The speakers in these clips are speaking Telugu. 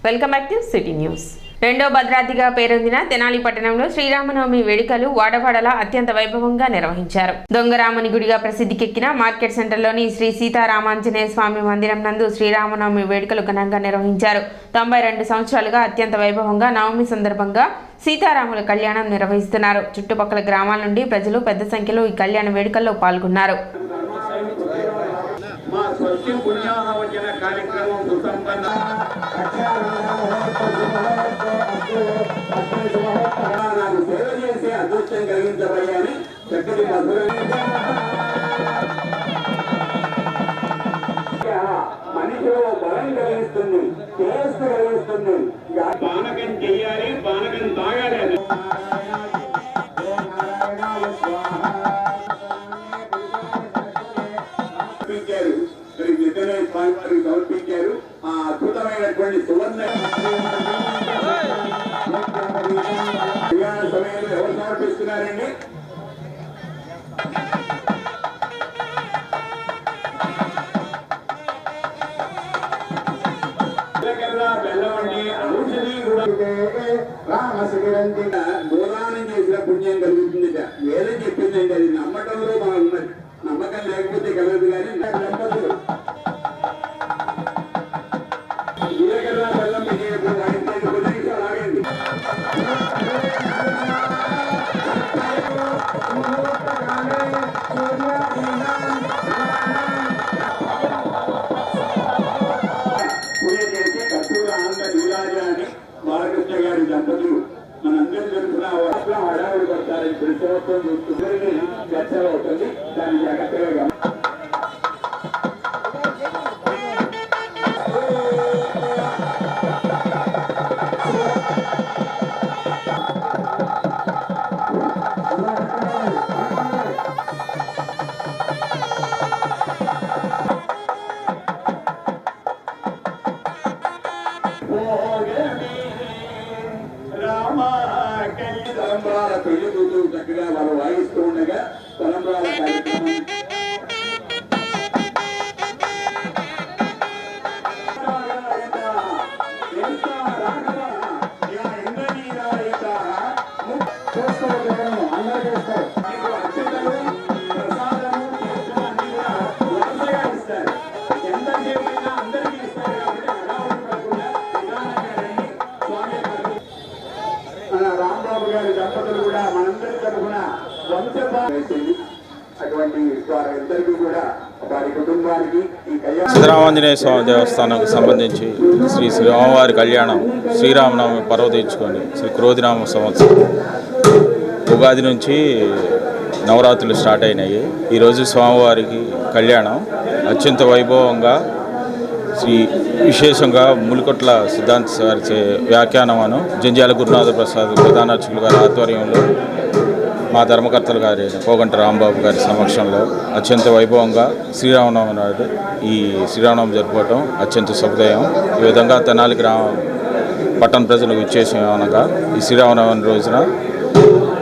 Welcome back to city news. రెండో భద్రాద్రిగా పేరొందిన తెనాలి పట్టణంలో శ్రీరామనవమి వేడుకలు వాడవాడలా అత్యంత వైభవంగా నిర్వహించారు. దొంగరాముని గుడిగా ప్రసిద్ధికెక్కిన మార్కెట్ సెంటర్లోని శ్రీ సీతారామాంజనేయ స్వామి మందిరం నందు శ్రీరామనవమి వేడుకలు ఘనంగా నిర్వహించారు. 92 సంవత్సరాలుగా అత్యంత వైభవంగా నవమి సందర్భంగా సీతారాముల కళ్యాణం నిర్వహిస్తున్నారు. చుట్టుపక్కల గ్రామాల నుండి ప్రజలు పెద్ద సంఖ్యలో ఈ కళ్యాణ వేడుకల్లో పాల్గొన్నారు. అదృష్టం కలిగించబోయాని చక్కటి మనిషిలో బలం కలిగిస్తుంది, టేస్ట్ కలిగిస్తుంది. పానకం చెయ్యాలి, పానకం తాగాలి. స్వామివారికి సమర్పించారు. ఆ అద్భుతమైనటువంటి సువర్ణ సమయంలో ఎవరు సమర్పిస్తున్నారండి? బెల్లవండి ఔషధి కూడా గోదానం చేసిన పుణ్యం కలుగుతుంది. వేదం చెప్పిందండి, అది నమ్మకంలో మనం ఉన్నది. నమ్మకం లేకపోతే కలగదు. కానీ దంపతులు జీలకర్ర బెల్లం ఆగండి. పూజ చేసి కస్తూరి ఆనంద నీలాజాన్ని బాలకృష్ణ గారి దంపతులు మనందరూ తెలుసుకున్న హడావుడి పడతారని ప్రతివత్వం చూసుకుంటే చర్చలు అవుతుంది. దాన్ని జాగ్రత్తగా పెళ్లి కూతురు చక్కగా వాళ్ళు వాయిస్తూ ఉండగా తలంబ్రాల కార్యక్రమం రాంబాబు గారి దంపతులు కూడా మనందరి తరఫున అటువంటి వారందరికీ కూడా వారి కుటుంబానికి సీతారామాంజనేయ స్వామి దేవస్థానంకు సంబంధించి శ్రీ శ్రీరామవారి కళ్యాణం శ్రీరామనవమి పర్వదించుకొని శ్రీ క్రోధినామ సంవత్సరం ఉగాది నుంచి నవరాత్రులు స్టార్ట్ అయినాయి. ఈరోజు స్వామివారికి కళ్యాణం అత్యంత వైభవంగా విశేషంగా ములికొట్ల సిద్ధాంత గారి వ్యాఖ్యానమును జంజాల గురునాథ ప్రసాద్ ప్రధాన అర్చకులు గారి ఆధ్వర్యంలో మా ధర్మకర్తలు గారి కోగంట రాంబాబు గారి సమక్షంలో అత్యంత వైభవంగా శ్రీరామనవమి నాడు ఈ శ్రీరామనవమి జరుపుకోవటం అత్యంత శుభోదయం. ఈ విధంగా తెనాలి పట్టణ ప్రజలకు విచ్చేసిన అనగా ఈ శ్రీరామనవమి రోజున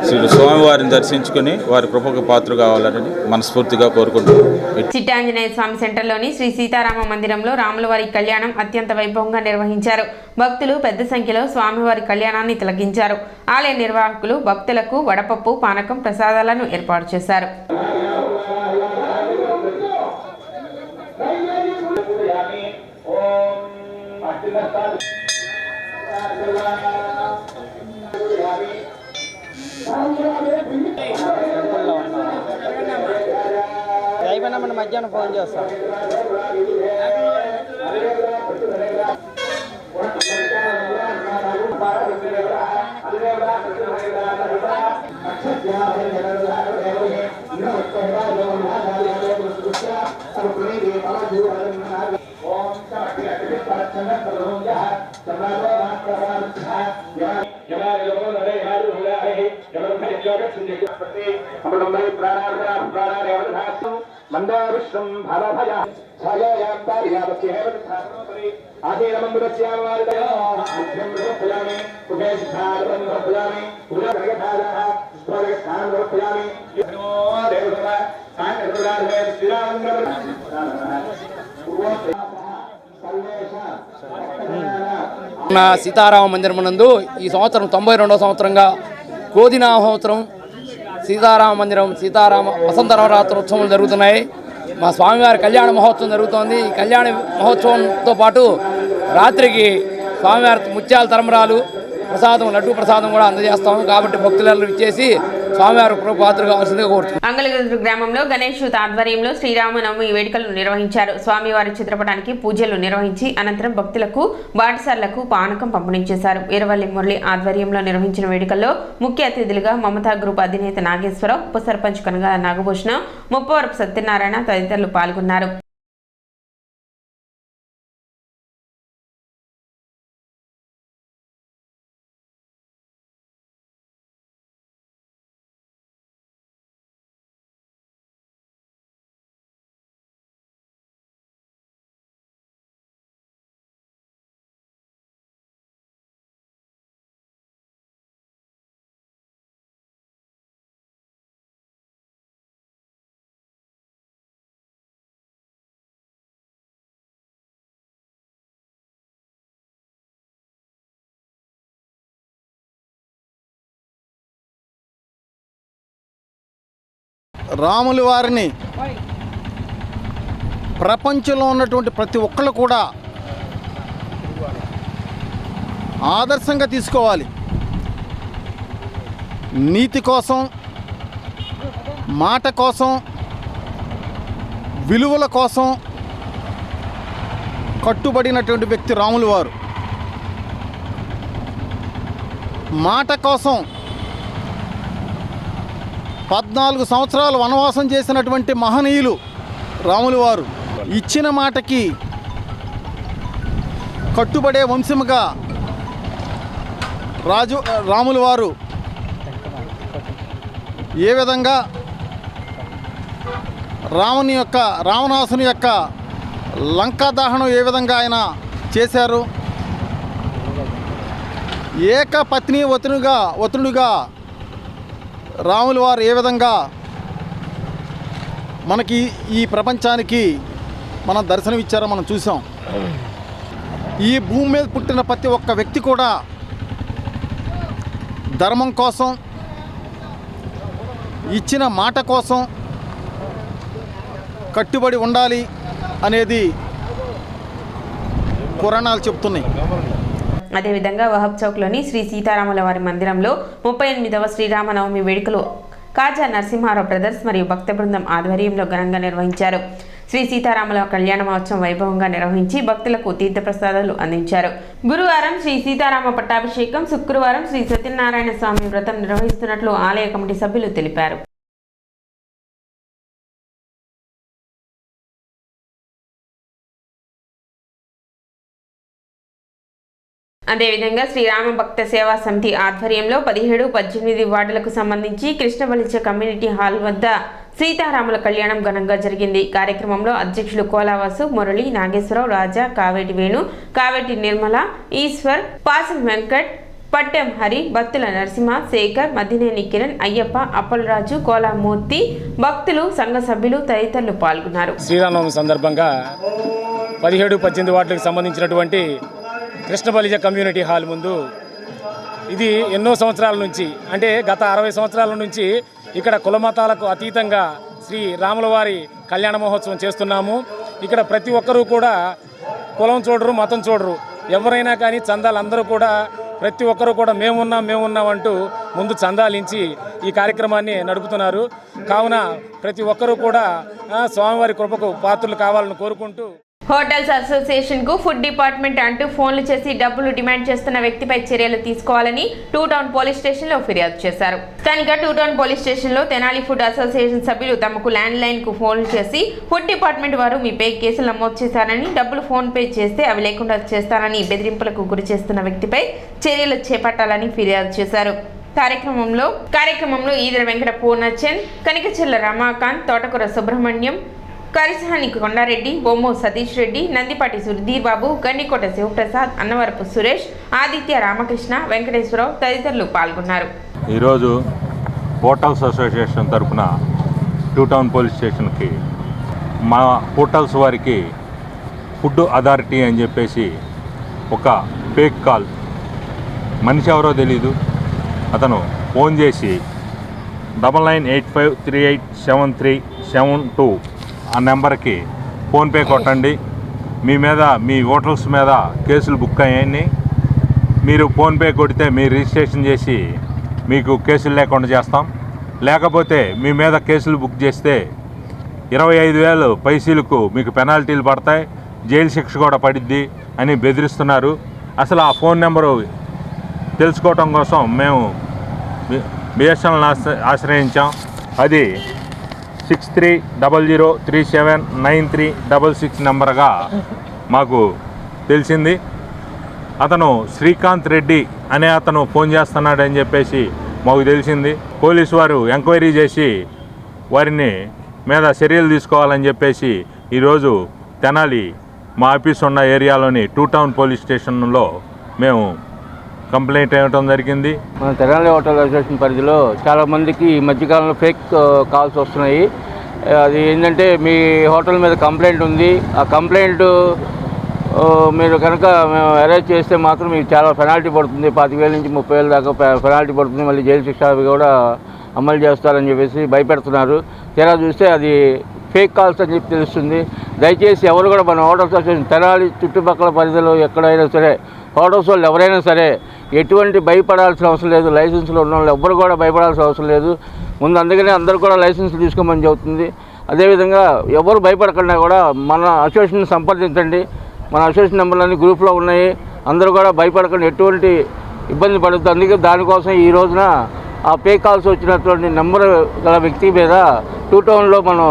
శ్రీ స్వామివారిని దర్శించుకుని వారి కృపకు పాత్ర కావాలని మనస్ఫూర్తిగా కోరుకుంటున్నాం. చిట్టాంజనేయ స్వామి సెంటర్లోని శ్రీ సీతారామ మందిరంలో రాములవారి కళ్యాణం అత్యంత వైభవంగా నిర్వహించారు. భక్తులు పెద్ద సంఖ్యలో స్వామివారి కళ్యాణాన్ని తిలకించారు. ఆలయ నిర్వాహకులు భక్తులకు వడపప్పు, పానకం, ప్రసాదాలను ఏర్పాటు చేశారు. అయిపోయినా మన మధ్యాహ్నం ఫోన్ చేస్తాం. మందావిశ్వం భవభయ ఛాయాయాప్తార్యావస్యేవతథాసనోపరి ఆశీరమంబురస్యామారిదయో ముఖ్యం సమర్పయామి ఉభయ సిద్ధార్థం సమర్పయామి ఉభయగతారః స్వగతానం సమర్పయామి నమో దేవదేవ సాంగరుడార్వే శ్రీరామచంద్ర పట్టణ సీతారామ మందిరం నందు ఈ సంవత్సరం 92వ సంవత్సరంగా కోదినా మహోత్సవం సీతారామ మందిరం సీతారామ వసంత నవరాత్రి ఉత్సవం జరుగుతున్నాయి. మా స్వామివారి కళ్యాణ మహోత్సవం జరుగుతోంది. ఈ కళ్యాణ మహోత్సవంతో పాటు రాత్రికి స్వామివారి ముత్యాల తరంబరాలు ప్రసాదం లడ్డూ ప్రసాదం కూడా అందజేస్తాము. కాబట్టి భక్తులందరూ ఇచ్చేసి స్వామివారి పాత్ర కావాల్సిందిగా కోరుతున్నాం. అంగళగుంట్ల గ్రామంలో గణేష్ ఆధ్వర్యంలో శ్రీరామనవమి వేడుకలు నిర్వహించారు. స్వామివారి చిత్రపటానికి పూజలు నిర్వహించి అనంతరం భక్తులకు బాటసార్లకు పానకం పంపిణీ చేశారు. వీరవల్లి మురళి ఆధ్వర్యంలో నిర్వహించిన వేడుకల్లో ముఖ్య అతిథులుగా మమతా గ్రూప్ అధినేత నాగేశ్వరరావు, ఉప సర్పంచ్ కనగాల నాగభూషణం, ముప్పవరపు సత్యనారాయణ తదితరులు పాల్గొన్నారు. రాముల వారిని ప్రపంచంలో ఉన్నటువంటి ప్రతి ఒక్కళ్ళు కూడా ఆదర్శంగా తీసుకోవాలి. నీతి కోసం, మాట కోసం, విలువల కోసం కట్టుబడినటువంటి వ్యక్తి రాముల వారు. మాట కోసం 14 సంవత్సరాలు వనవాసం చేసినటువంటి మహనీయులు రాముల వారు. ఇచ్చిన మాటకి కట్టుబడే వంశముగా రాముల వారు ఏ విధంగా రావణాసుని యొక్క లంకా దహనం ఏ విధంగా ఆయన చేశారు, ఏకపత్ని వతునుగా రాముల వారు ఏ విధంగా మనకి ఈ ప్రపంచానికి మనం దర్శనం ఇచ్చారో మనం చూసాం. ఈ భూమి మీద పుట్టిన ప్రతి ఒక్క వ్యక్తి కూడా ధర్మం కోసం, ఇచ్చిన మాట కోసం కట్టుబడి ఉండాలి అనేది పురాణాలు చెప్తున్నాయి. అదేవిధంగా వహబ్ చౌక్లోని శ్రీ సీతారాముల వారి మందిరంలో 38వ శ్రీరామనవమి వేడుకలు కాజా నరసింహారావు బ్రదర్స్ మరియు భక్త బృందం ఆధ్వర్యంలో ఘనంగా నిర్వహించారు. శ్రీ సీతారాముల కళ్యాణ మహోత్సవం వైభవంగా నిర్వహించి భక్తులకు తీర్థప్రసాదాలు అందించారు. గురువారం శ్రీ సీతారామ పట్టాభిషేకం, శుక్రవారం శ్రీ సత్యనారాయణ స్వామి వ్రతం నిర్వహిస్తున్నట్లు ఆలయ కమిటీ సభ్యులు తెలిపారు. అదేవిధంగా శ్రీరామ భక్త సేవా సమితి ఆధ్వర్యంలో 17, 18 వార్డులకు సంబంధించి కృష్ణబలిచ కమ్యూనిటీ హాల్ వద్ద సీతారాముల కళ్యాణం ఘనంగా జరిగింది. కార్యక్రమంలో అధ్యక్షులు కోలావాసు, మురళి, నాగేశ్వరరావు, రాజా, కావేటి వేణు, కావేటి నిర్మల, ఈశ్వర్, పాసం వెంకట్, పట్టెం హరి, బత్తుల నరసింహ, శేఖర్, మద్దినేని కిరణ్, అయ్యప్ప, అప్పలరాజు, కోలామూర్తి, భక్తులు, సంఘ సభ్యులు తదితరులు పాల్గొన్నారు. శ్రీరామనవమి సందర్భంగా 17, 18 వార్డులకు సంబంధించినటువంటి కృష్ణబలిజ కమ్యూనిటీ హాల్ ముందు ఇది ఎన్నో సంవత్సరాల నుంచి, అంటే గత 60 సంవత్సరాల నుంచి ఇక్కడ కులమతాలకు అతీతంగా శ్రీ రాముల వారి కళ్యాణ మహోత్సవం చేస్తున్నాము. ఇక్కడ ప్రతి ఒక్కరూ కూడా కులం చూడరు, మతం చూడరు, ఎవరైనా కానీ చందాలు అందరూ కూడా ప్రతి ఒక్కరూ కూడా మేమున్నాం అంటూ ముందు చందాలించి ఈ కార్యక్రమాన్ని నడుపుతున్నారు. కావున ప్రతి ఒక్కరూ కూడా స్వామివారి కృపకు పాత్రలు కావాలని కోరుకుంటూ హోటల్స్ అసోసియేషన్ కు ఫుడ్ డిపార్ట్మెంట్ అంటూ ఫోన్లు చేసి డబ్బులు డిమాండ్ చేస్తున్న వ్యక్తిపై చర్యలు తీసుకోవాలని 2 టౌన్ పోలీస్ స్టేషన్ లో ఫిర్యాదు చేశారు. స్థానిక 2 టౌన్ పోలీస్ స్టేషన్ లో తెనాలి ఫుడ్ అసోసియేషన్ సభ్యులు తమకు ల్యాండ్ లైన్ కు ఫోన్లు చేసి ఫుడ్ డిపార్ట్మెంట్ వారు మీపై కేసులు నమోదు చేశారని, డబ్బులు ఫోన్ పే చేస్తే అవి లేకుండా చేస్తారని బెదిరింపులకు గురి చేస్తున్న వ్యక్తిపై చర్యలు చేపట్టాలని ఫిర్యాదు చేశారు. కార్యక్రమంలో ఈదర వెంకట పూర్ణచంద్, కనికచెల్ల రమాకాంత్, తోటకూర సుబ్రహ్మణ్యం, కరిసాని కొండారెడ్డి, బొమ్ము సతీష్ రెడ్డి, నందిపాటి సుధీర్ బాబు, గన్నికోట శివప్రసాద్, అన్నవరపు సురేష్, ఆదిత్య రామకృష్ణ, వెంకటేశ్వరరావు తదితరులు పాల్గొన్నారు. ఈరోజు హోటల్స్ అసోసియేషన్ తరఫున 2 టౌన్ పోలీస్ స్టేషన్కి మా హోటల్స్ వారికి ఫుడ్ అథారిటీ అని చెప్పేసి ఒక ఫేక్ కాల్. మనిషి ఎవరో తెలీదు. అతను ఫోన్ చేసి 9985387372 ఆ నెంబర్కి ఫోన్పే కొట్టండి, మీ హోటల్స్ మీద కేసులు బుక్ అయ్యాయని. మీరు ఫోన్పే కొడితే మీరు రిజిస్ట్రేషన్ చేసి మీకు కేసులు లేకుండా చేస్తాం, లేకపోతే మీ మీద కేసులు బుక్ చేస్తే 25,000 పైసలకు మీకు పెనాల్టీలు పడతాయి, జైలు శిక్ష కూడా పడిద్ది అని బెదిరిస్తున్నారు. అసలు ఆ ఫోన్ నెంబరు తెలుసుకోవటం కోసం మేము బిఎస్ఎన్ఎల్ ఆశ్రయించాం. అది 6300379366 నెంబర్గా మాకు తెలిసింది. అతను శ్రీకాంత్ రెడ్డి అనే అతను ఫోన్ చేస్తున్నాడని చెప్పేసి మాకు తెలిసింది. పోలీసు వారు ఎంక్వైరీ చేసి వారిని మీద చర్యలు తీసుకోవాలని చెప్పేసి ఈరోజు తెనాలి మా ఆఫీస్ ఉన్న ఏరియాలోని 2 టౌన్ పోలీస్ స్టేషన్లో మేము కంప్లైంట్ ఇవ్వడం జరిగింది. మన తెనాలి హోటల్ అసోసియేషన్ పరిధిలో చాలామందికి ఈ మధ్యకాలంలో ఫేక్ కాల్స్ వస్తున్నాయి. అది ఏంటంటే మీ హోటల్ మీద కంప్లైంట్ ఉంది, ఆ కంప్లైంట్ మీరు కనుక మేము అరెస్ట్ చేస్తే మాత్రం మీకు చాలా పెనాల్టీ పడుతుంది, 25,000 నుంచి 30,000 దాకా పెనాల్టీ పడుతుంది, మళ్ళీ జైలు శిక్ష కూడా అమలు చేస్తారని చెప్పేసి భయపెడుతున్నారు. తీరా చూస్తే అది ఫేక్ కాల్స్ అని చెప్పి తెలుస్తుంది. దయచేసి ఎవరు కూడా మన హోటల్స్ అసోసియేషన్ తెనాలి చుట్టుపక్కల పరిధిలో ఎక్కడైనా సరే హోటల్స్ వాళ్ళు ఎవరైనా సరే ఎటువంటి భయపడాల్సిన అవసరం లేదు. లైసెన్స్లో ఉన్న వాళ్ళు ఎవ్వరు కూడా భయపడాల్సిన అవసరం లేదు. ముందు అందుకనే అందరూ కూడా లైసెన్స్ తీసుకోమని చెబుతుంది. అదేవిధంగా ఎవరు భయపడకుండా కూడా మన అసోసియేషన్ సంప్రదించండి. మన అసోసియేషన్ నెంబర్లన్నీ గ్రూప్లో ఉన్నాయి. అందరూ కూడా భయపడకుండా ఎటువంటి ఇబ్బంది పడుతుంది. అందుకే దానికోసం ఈ రోజున ఆ పే కాల్స్ వచ్చినటువంటి నెంబర్ గల వ్యక్తి మీద 2 టౌన్లో మనం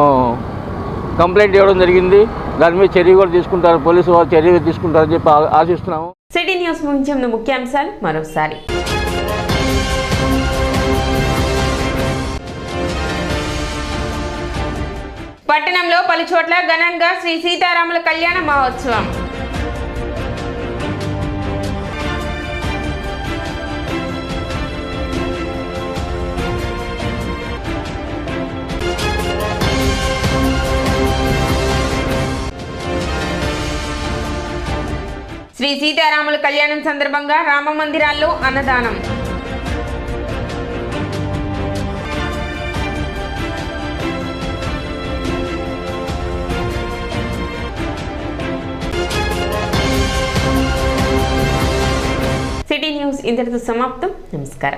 కంప్లైంట్ ఇవ్వడం జరిగింది. దాని మీద చర్య కూడా తీసుకుంటారు, పోలీసు వారు చర్య తీసుకుంటారని చెప్పి ఆశిస్తున్నాము. సిటీ న్యూస్ ముగించే ముఖ్యాంశాలు మరోసారి. పట్టణంలో పలు చోట్ల ఘనంగా శ్రీ సీతారాముల కళ్యాణ మహోత్సవం. శ్రీ సీతారాముల కళ్యాణం సందర్భంగా రామ మందిరాల్లో అన్నదానం. సిటీ న్యూస్ ఇంతటితో సమాప్తం. నమస్కారం.